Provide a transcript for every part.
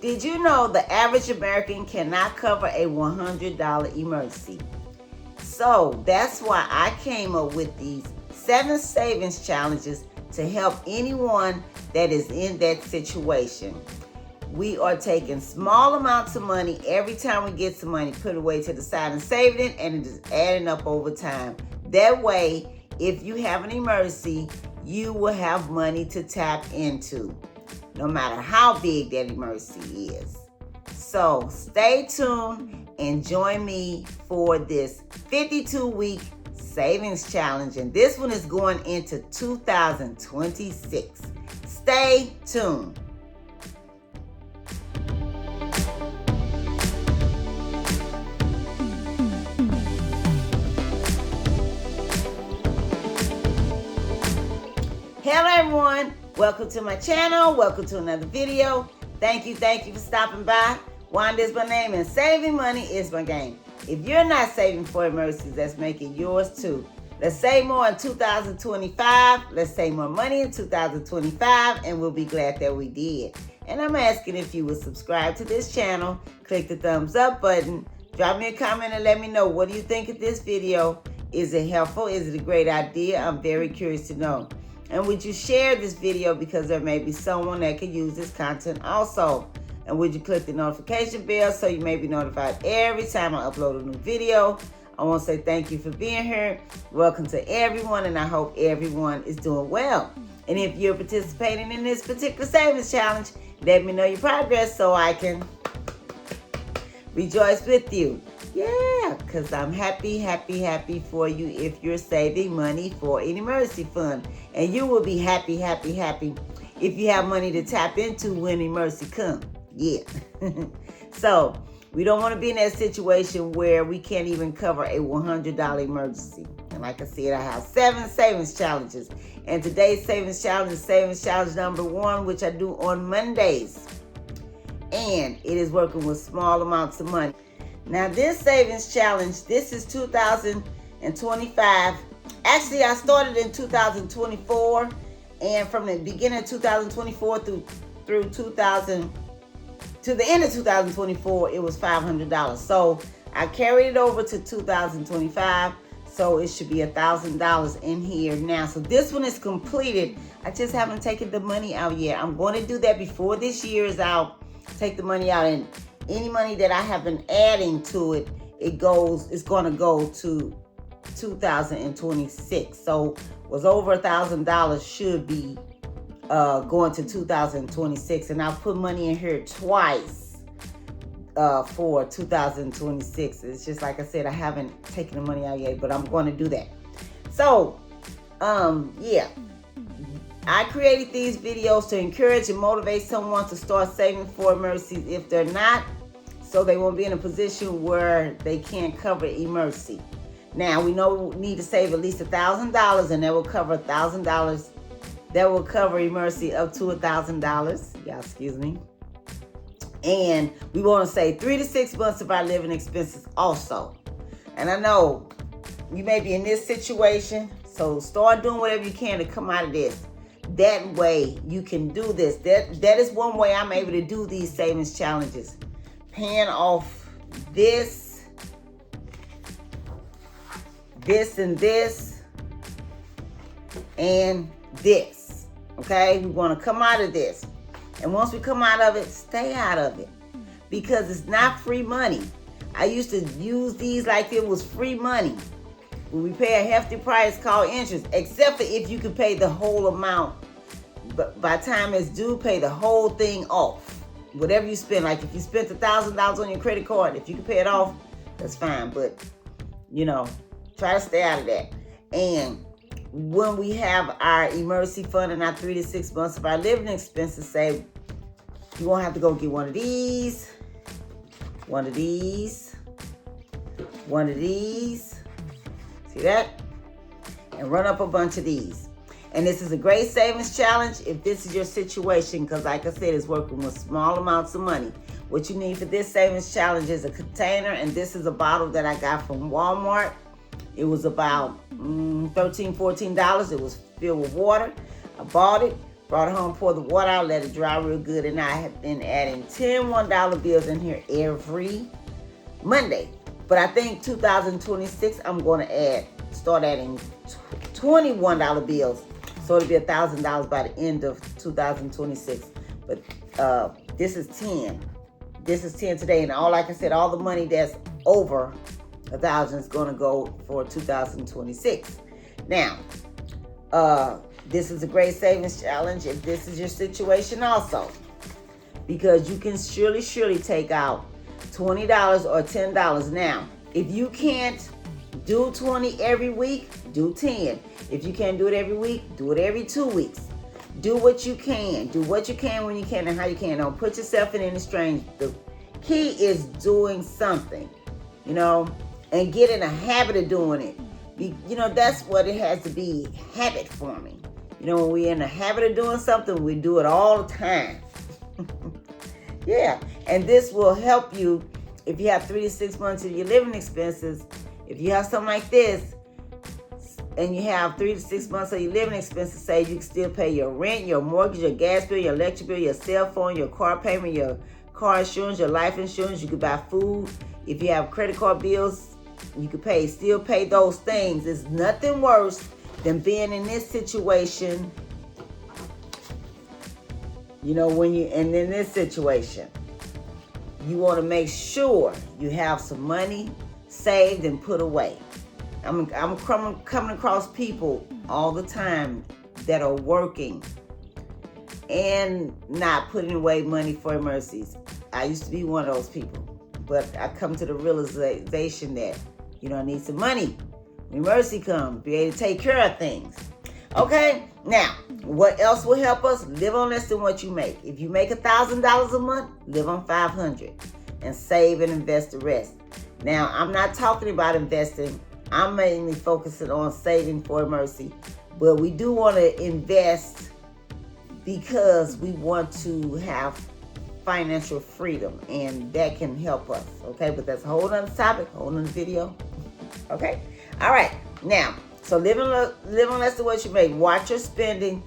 Did you know the average American cannot cover a $100 emergency? So that's why I came up with these 7 savings challenges to help anyone that is in that situation. We are taking small amounts of money every time we get some money, put it away to the side and saving it, and it is adding up over time. That way, if you have an emergency, you will have money to tap into, no matter how big that emergency is. So stay tuned and join me for this 52-week savings challenge. And this one is going into 2026. Stay tuned. Hello everyone, welcome to my channel, welcome to another video. Thank you for stopping by. Wanda is my name and saving money is my game. If you're not saving for emergencies, let's make it yours too. Let's save more in 2025. Let's save more money in 2025 and we'll be glad that we did. And I'm asking if you would subscribe to this channel, click the thumbs up button, drop me a comment and let me know, what do you think of this video? Is it helpful? Is it a great idea? I'm very curious to know. And would you share this video because there may be someone that could use this content also? And would you click the notification bell so you may be notified every time I upload a new video? I want to say thank you for being here. Welcome to everyone, and I hope everyone is doing well. And if you're participating in this particular savings challenge, let me know your progress so I can rejoice with you. Yeah, because I'm happy for you if you're saving money for an emergency fund. And you will be happy if you have money to tap into when emergency comes. Yeah. So, we don't want to be in that situation where we can't even cover a $100 emergency. And like I said, I have 7 savings challenges. And today's savings challenge is savings challenge number 1, which I do on Mondays. And it is working with small amounts of money. Now this savings challenge, this is 2025. Actually, I started in 2024, and from the beginning of 2024 through to the end of 2024, it was $500. So I carried it over to 2025, so it should be $1,000 in here now. So this one is completed. I just haven't taken the money out yet. I'm going to do that before this year is out. Take the money out, and any money that I have been adding to it, it's going to go to 2026. So was over $1,000 should be going to 2026, and I'll put money in here twice for 2026. It's just like I said, I haven't taken the money out yet, but I'm going to do that. So yeah, I created these videos to encourage and motivate someone to start saving for emergencies if they're not, so they won't be in a position where they can't cover emergency. Now, we know we need to save at least $1,000, and that will cover $1,000. That will cover emergency up to $1,000. Yeah, excuse me. And we want to save 3 to 6 months of our living expenses also. And I know you may be in this situation, so start doing whatever you can to come out of this. That way you can do this. That is one way I'm able to do these savings challenges. Paying off this and this, and this. Okay? We want to come out of this. And once we come out of it, stay out of it. Because it's not free money. I used to use these like it was free money. When we pay a hefty price called interest, except for if you can pay the whole amount. But by the time it's due, pay the whole thing off. Whatever you spend, like if you spent $1,000 on your credit card, if you can pay it off, that's fine. But, you know, try to stay out of that. And when we have our emergency fund and our 3 to 6 months of our living expenses saved, you won't have to go get one of these, one of these, one of these. See that? And run up a bunch of these. And this is a great savings challenge if this is your situation, because like I said, it's working with small amounts of money. What you need for this savings challenge is a container, and this is a bottle that I got from Walmart. It was about $13, $14. It was filled with water. I bought it, Brought it home, poured the water out, let it dry real good, and I have been adding 10 $1 bills in here every Monday. But I think 2026, I'm going to start adding 20 $1 bills. So it'll be $1,000 by the end of 2026. But this is 10. This is 10 today. And like I said, all the money that's over 1,000 is going to go for 2026. Now, this is a great savings challenge if this is your situation also. Because you can surely take out $20 or $10. Now, if you can't do 20 every week, do 10. If you can't do it every week, do it every 2 weeks. Do what you can. Do what you can when you can and how you can. Don't put yourself in any strain. The key is doing something, and get in a habit of doing it. That's what it has to be, habit forming. When we're in a habit of doing something, we do it all the time. Yeah, and this will help you if you have 3 to 6 months of your living expenses. If you have something like this, and you have 3 to 6 months of your living expenses, say you can still pay your rent, your mortgage, your gas bill, your electric bill, your cell phone, your car payment, your car insurance, your life insurance. You could buy food. If you have credit card bills, you could still pay those things. There's nothing worse than being in this situation. When you in this situation, you want to make sure you have some money saved and put away. I'm coming across people all the time that are working and not putting away money for emergencies. I used to be one of those people, but I come to the realization that I need some money when emergency comes, be able to take care of things. Okay, now what else will help us? Live on less than what you make. If you make $1,000 a month, live on $500 and save and invest the rest. Now, I'm not talking about investing. I'm mainly focusing on saving for emergency, but we do want to invest because we want to have financial freedom, and that can help us. Okay, but that's a whole other topic, whole other video. Okay, all right. Now, so live on less than what you make. Watch your spending.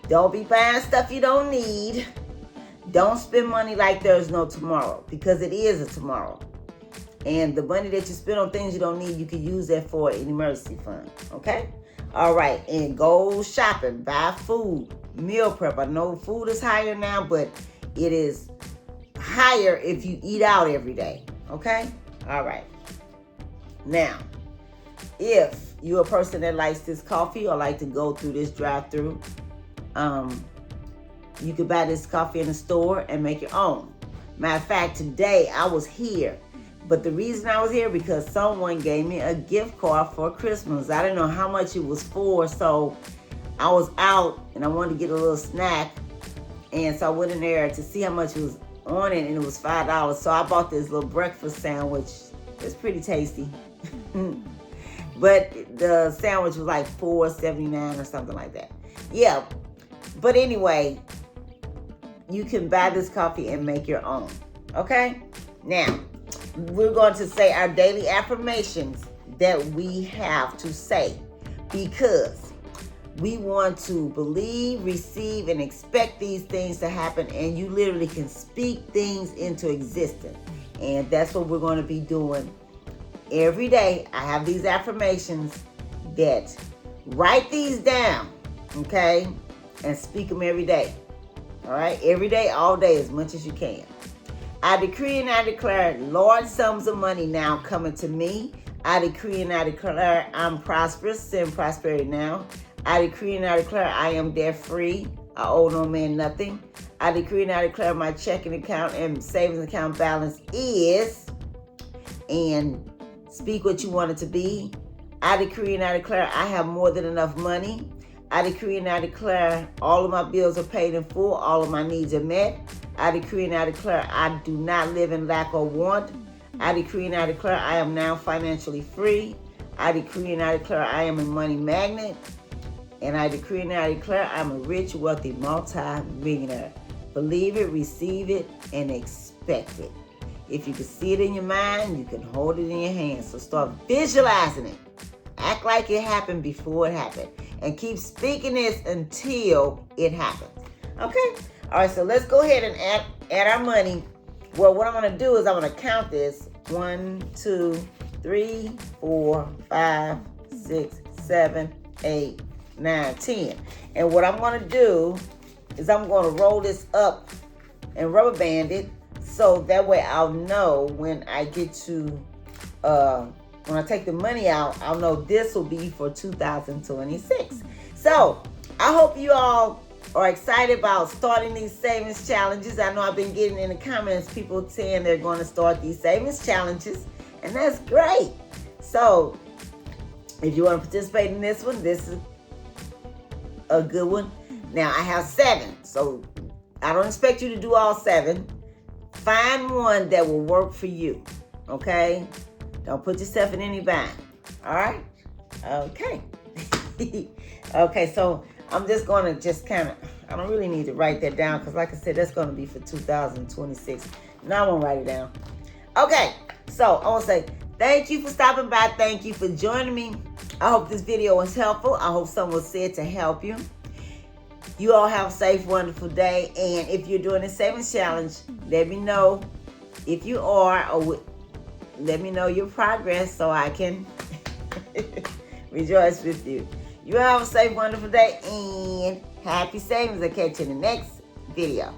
Don't be buying stuff you don't need. Don't spend money like there's no tomorrow, because it is a tomorrow. And the money that you spend on things you don't need, you can use that for an emergency fund. Okay? All right. And go shopping. Buy food. Meal prep. I know food is higher now, but it is higher if you eat out every day. Okay? All right. Now, if you're a person that likes this coffee or like to go through this drive-through, you can buy this coffee in the store and make your own. Matter of fact, today I was here. But the reason I was here because someone gave me a gift card for Christmas. I didn't know how much it was for, so I was out and I wanted to get a little snack. And so I went in there to see how much it was on it, and it was $5. So I bought this little breakfast sandwich. It's pretty tasty. But the sandwich was like $4.79 or something like that. Yeah. But anyway, you can buy this coffee and make your own. Okay? Now, we're going to say our daily affirmations that we have to say, because we want to believe, receive, and expect these things to happen, and you literally can speak things into existence. And that's what we're going to be doing every day. I have these affirmations that write these down, okay, and speak them every day. All right, every day, all day, as much as you can. I decree and I declare large sums of money now coming to me. I decree and I declare I'm prosperous, send prosperity now. I decree and I declare I am debt-free. I owe no man nothing. I decree and I declare my checking account and savings account balance is, and speak what you want it to be. I decree and I declare I have more than enough money. I decree and I declare all of my bills are paid in full. All of my needs are met. I decree and I declare I do not live in lack or want. I decree and I declare I am now financially free. I decree and I declare I am a money magnet. And I decree and I declare I'm a rich, wealthy, multi-millionaire. Believe it, receive it, and expect it. If you can see it in your mind, you can hold it in your hands. So start visualizing it. Act like it happened before it happened. and keep speaking this until it happens. Okay? All right, so let's go ahead and add our money. Well, what I'm going to do is I'm going to count this. 1, 2, 3, 4, 5, 6, 7, 8, 9, 10. And what I'm going to do is I'm going to roll this up and rubber band it, so that way I'll know when I get to, when I take the money out, I'll know this will be for 2026. So I hope you all are excited about starting these savings challenges. I know I've been getting in the comments people saying they're going to start these savings challenges, and that's great. So if you want to participate in this one, this is a good one. Now I have 7, so I don't expect you to do all 7. Find one that will work for you, okay? Don't put yourself in any bind, all right? Okay. Okay, so I'm just going to I don't really need to write that down because like I said, that's going to be for 2026. Now I won't write it down. Okay, so I want to say thank you for stopping by. Thank you for joining me. I hope this video was helpful. I hope something was said to help you. You all have a safe, wonderful day. And if you're doing the savings challenge, let me know if you are, or let me know your progress so I can rejoice with you. You have a safe, wonderful day and happy savings. I'll catch you in the next video.